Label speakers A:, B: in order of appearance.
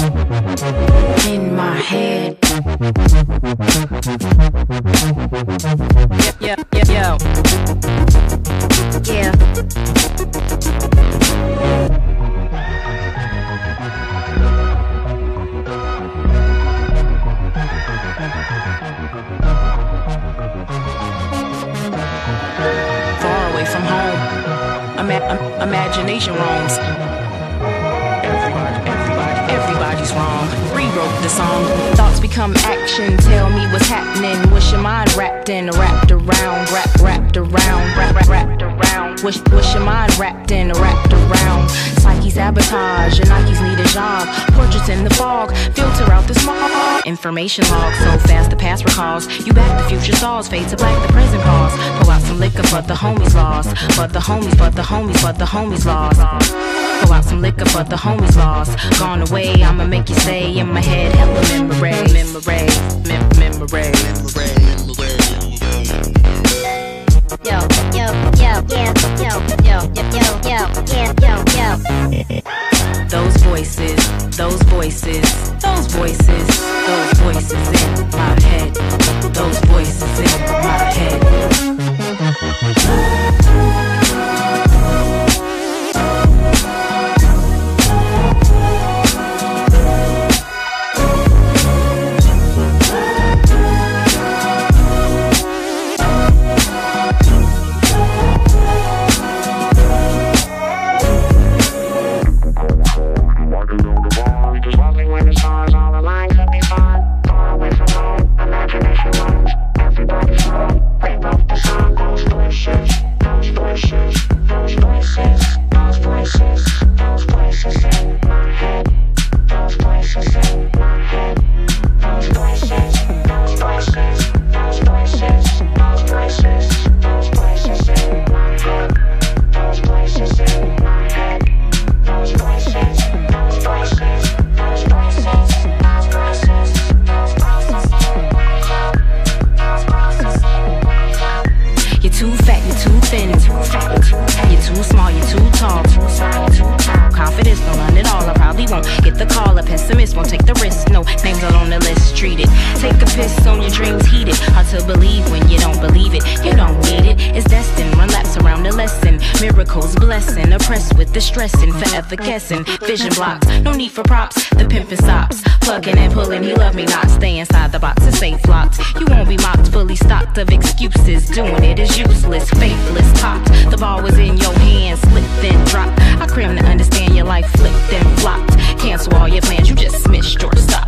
A: in my head. Yeah. Far away from home, imagination roams. Everybody's wrong. Rewrote the song. Thoughts become action. Tell me what's happening. Wish your mind wrapped in, wrapped around, wrapped around. Wish your mind wrapped in, wrapped around. Psyche sabotage. Your Nikes need a job. Portraits in the fog. Filter out the smog. Information log. So fast the past recalls. You back the future stalls. Fade to black the present pause. Pull out some liquor, but the homies lost. But the homies lost. Pull out some liquor, but the homies lost. Gone away, I'ma make you stay in my head. Hella memories. Those voices in my head. Those voices in my head. Guessing, vision blocks, no need for props. The pimpin' stops, plugging and pulling. He love me not. Stay inside the box, it's safe locked. You won't be mocked, fully stocked of excuses. Doing it is useless, faithless, popped. The ball was in your hands, slipped then dropped. I cram to understand your life flipped and flopped. Cancel all your plans, you just missed your stop.